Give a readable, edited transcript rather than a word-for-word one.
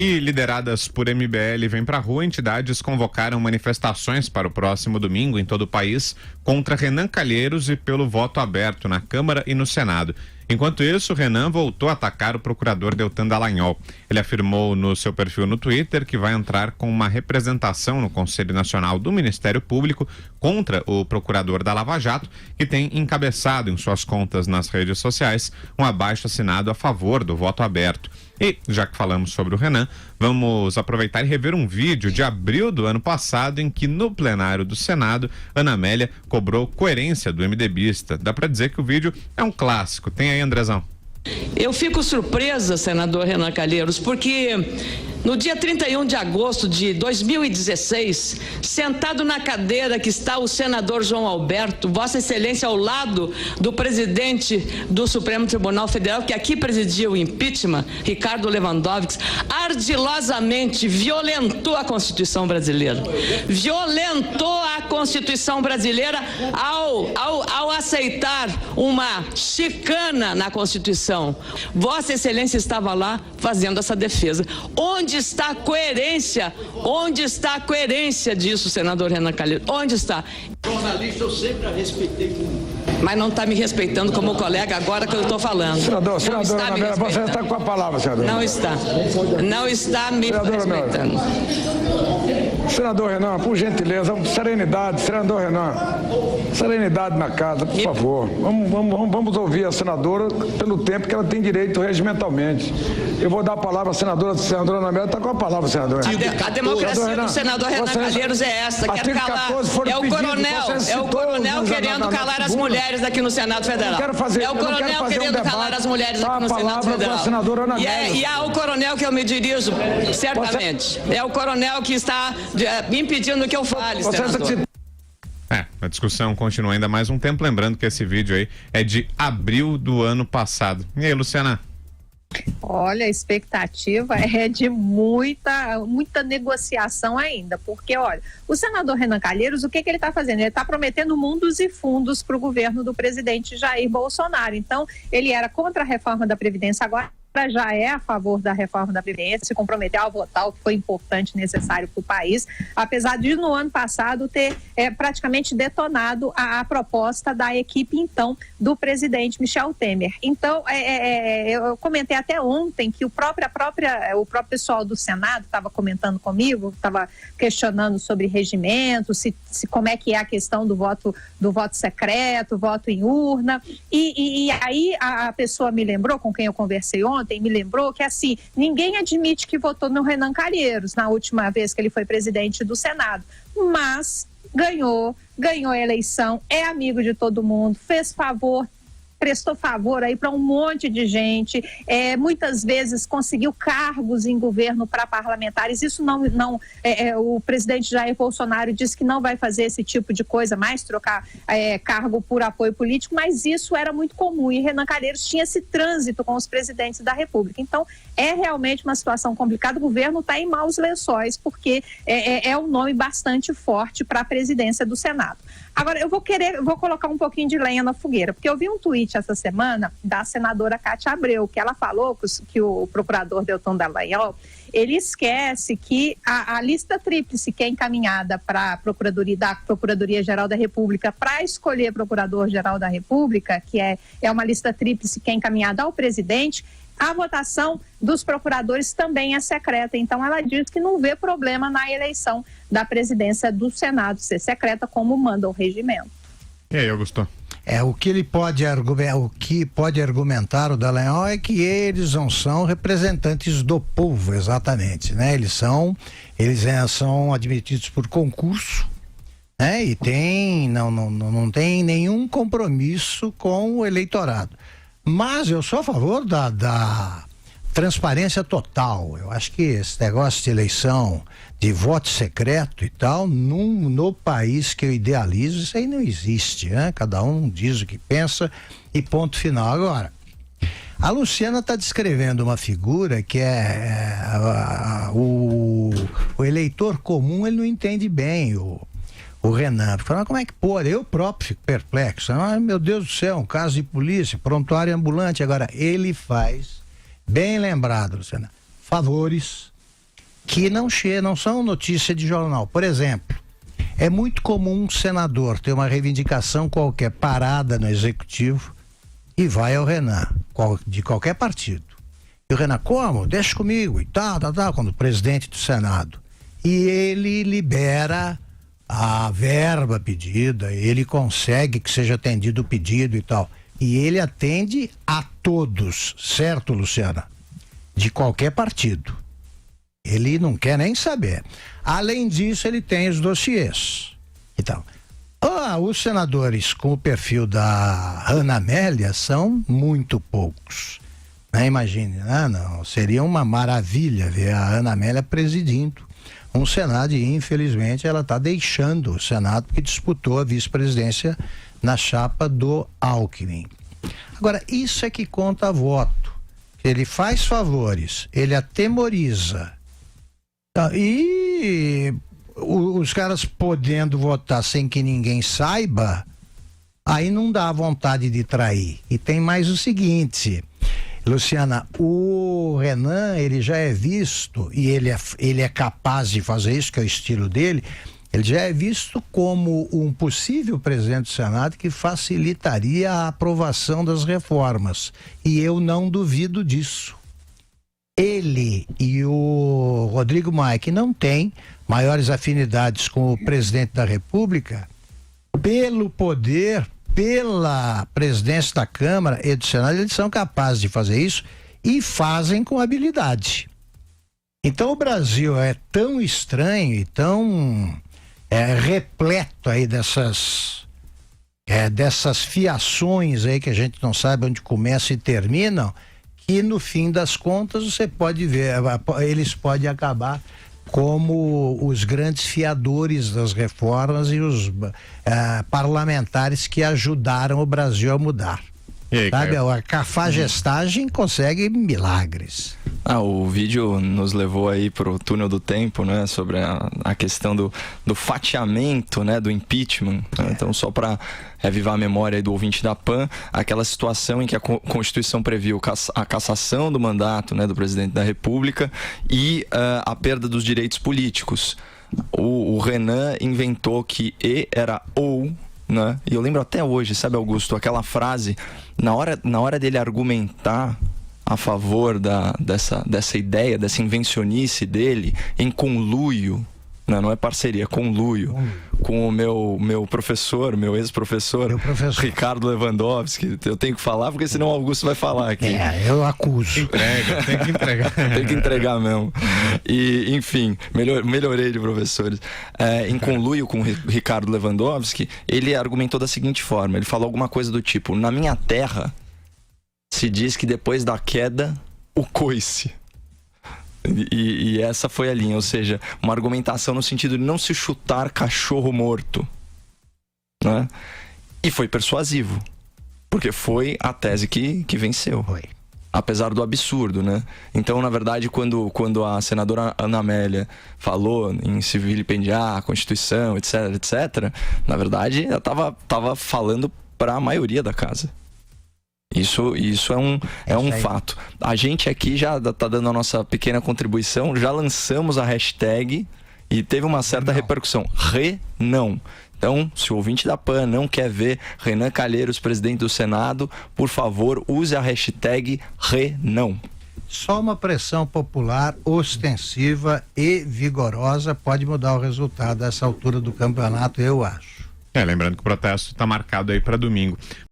E lideradas por MBL vem para a rua, entidades convocaram manifestações para o próximo domingo em todo o país contra Renan Calheiros e pelo voto aberto na Câmara e no Senado. Enquanto isso, Renan voltou a atacar o procurador Deltan Dallagnol. Ele afirmou no seu perfil no Twitter que vai entrar com uma representação no Conselho Nacional do Ministério Público contra o procurador da Lava Jato, que tem encabeçado em suas contas nas redes sociais um abaixo-assinado a favor do voto aberto. E, já que falamos sobre o Renan, vamos aproveitar e rever um vídeo de abril do ano passado em que, no plenário do Senado, Ana Amélia cobrou coerência do MDBista. Dá para dizer que o vídeo é um clássico. Tem aí, Andrezão. Eu fico surpresa, senador Renan Calheiros, porque no dia 31 de agosto de 2016, sentado na cadeira que está o senador João Alberto, Vossa Excelência ao lado do presidente do Supremo Tribunal Federal, que aqui presidiu o impeachment, Ricardo Lewandowski, ardilosamente violentou a Constituição brasileira. Violentou a Constituição brasileira ao aceitar uma chicana na Constituição. Vossa Excelência estava lá fazendo essa defesa. Onde está a coerência? Onde está a coerência disso, senador Renan Calheiros? Onde está? Jornalista eu sempre a respeitei muito. Mas não está me respeitando como colega agora que eu estou falando. Senador Amélia, você está com a palavra, senador. Não está. Não está me respeitando. Senador Renan, por gentileza, serenidade, senador Renan. Serenidade na casa, por favor. Vamos ouvir a senadora pelo tempo que ela tem direito regimentalmente. Eu vou dar a palavra à senadora Ana Amélia. Está com a palavra, senadora. A democracia do senador Renan Calheiros é essa. Quer calar. É o coronel querendo calar as mulheres aqui no Senado Federal. É o coronel querendo calar as mulheres aqui no Senado Federal. E é ao coronel que eu me dirijo, certamente. É o coronel que está impedindo que eu fale, senador. A discussão continua ainda mais um tempo, lembrando que esse vídeo aí é de abril do ano passado. E aí, Luciana? Olha, a expectativa é de muita negociação ainda, porque, olha, o senador Renan Calheiros, o que ele está fazendo? Ele está prometendo mundos e fundos para o governo do presidente Jair Bolsonaro. Então, ele era contra a reforma da Previdência, agora já é a favor da reforma da Previdência, se comprometeu a votar o que foi importante e necessário para o país, apesar de no ano passado ter praticamente detonado a proposta da equipe então do presidente Michel Temer. Então, eu comentei até ontem que o próprio pessoal do Senado estava comentando comigo, estava questionando sobre regimento, se como é que é a questão do voto secreto, voto em urna, e aí a pessoa me lembrou, com quem eu conversei ontem, me lembrou que, assim, ninguém admite que votou no Renan Calheiros na última vez que ele foi presidente do Senado, mas ganhou a eleição, é amigo de todo mundo, fez favor, prestou favor aí para um monte de gente, muitas vezes conseguiu cargos em governo para parlamentares. Isso o presidente Jair Bolsonaro disse que não vai fazer esse tipo de coisa, mais trocar cargo por apoio político, mas isso era muito comum e Renan Calheiros tinha esse trânsito com os presidentes da República. Então, é realmente uma situação complicada. O governo está em maus lençóis, porque é um nome bastante forte para a presidência do Senado. Agora, eu vou colocar um pouquinho de lenha na fogueira, porque eu vi um tweet essa semana da senadora Cátia Abreu, que ela falou que o procurador Deltan Dallagnol, ele esquece que a lista tríplice que é encaminhada para a Procuradoria-Geral da República para escolher Procurador-Geral da República, que é uma lista tríplice que é encaminhada ao presidente, a votação dos procuradores também é secreta. Então, ela diz que não vê problema na eleição da presidência do Senado ser secreta, como manda o regimento. E aí, Augusto? O que pode argumentar o Dallagnol é que eles não são representantes do povo, exatamente, né? Eles são admitidos por concurso, né? E não tem nenhum compromisso com o eleitorado. Mas eu sou a favor da transparência total. Eu acho que esse negócio de eleição, de voto secreto e tal, no país que eu idealizo, isso aí não existe, né? Cada um diz o que pensa e ponto final. Agora, a Luciana está descrevendo uma figura que o eleitor comum, ele não entende bem o Renan, falando, como é que pode? Eu próprio fico perplexo. Meu Deus do céu, um caso de polícia, prontuário ambulante. Agora, ele faz, bem lembrado, Luciana, favores que não são notícia de jornal. Por exemplo, é muito comum um senador ter uma reivindicação qualquer parada no executivo e vai ao Renan, de qualquer partido. E o Renan, como? Deixa comigo e tal, quando o presidente do Senado. E ele libera a verba pedida, ele consegue que seja atendido o pedido e tal. E ele atende a todos, certo, Luciana? De qualquer partido. Ele não quer nem saber. Além disso, ele tem os dossiês. Então, os senadores com o perfil da Ana Amélia são muito poucos. Imagine, não, seria uma maravilha ver a Ana Amélia presidindo um Senado e, infelizmente, ela está deixando o Senado porque disputou a vice-presidência na chapa do Alckmin. Agora, isso é que conta voto. Ele faz favores, ele atemoriza. E os caras podendo votar sem que ninguém saiba, aí não dá vontade de trair. E tem mais o seguinte, Luciana, o Renan, ele já é visto, e ele é capaz de fazer isso, que é o estilo dele, ele já é visto como um possível presidente do Senado que facilitaria a aprovação das reformas. E eu não duvido disso. Ele e o Rodrigo Maia, que não têm maiores afinidades com o presidente da República, pelo poder, pela presidência da Câmara e do Senado, eles são capazes de fazer isso e fazem com habilidade. Então o Brasil é tão estranho e tão repleto aí dessas fiações aí que a gente não sabe onde começam e terminam, que no fim das contas você pode ver, eles podem acabar como os grandes fiadores das reformas e os parlamentares que ajudaram o Brasil a mudar. E aí, sabe, Caio? a cafajestagem consegue milagres. O vídeo nos levou aí pro túnel do tempo, né? Sobre a questão do fatiamento, né? Do impeachment. Então, só para revivar a memória aí do ouvinte da PAN, aquela situação em que a Constituição previu a cassação do mandato, né? Do presidente da República e a perda dos direitos políticos. O Renan inventou que E era ou, né? E eu lembro até hoje, sabe, Augusto, aquela frase, na hora dele argumentar a favor dessa ideia, dessa invencionice dele, em conluio, não é parceria, conluio, com o meu professor, meu ex-professor, Ricardo Lewandowski. Eu tenho que falar, porque senão o Augusto vai falar aqui. Eu acuso. Tem que entregar. Tem que entregar mesmo. E, enfim, melhorei de professores. Em conluio com o Ricardo Lewandowski, ele argumentou da seguinte forma, ele falou alguma coisa do tipo: na minha terra se diz que depois da queda, o coice. E essa foi a linha, ou seja, uma argumentação no sentido de não se chutar cachorro morto, né? E foi persuasivo, porque foi a tese que venceu. Foi. Apesar do absurdo, né? Então, na verdade, quando a senadora Ana Amélia falou em se vilipendiar a Constituição, etc, etc, na verdade, ela estava falando para a maioria da casa. Isso é um fato. A gente aqui já está dando a nossa pequena contribuição, já lançamos a hashtag e teve uma certa repercussão. Não. Então, se o ouvinte da PAN não quer ver Renan Calheiros, presidente do Senado, por favor, use a hashtag Não. Só uma pressão popular ostensiva e vigorosa pode mudar o resultado dessa altura do campeonato, eu acho. Lembrando que o protesto está marcado aí para domingo.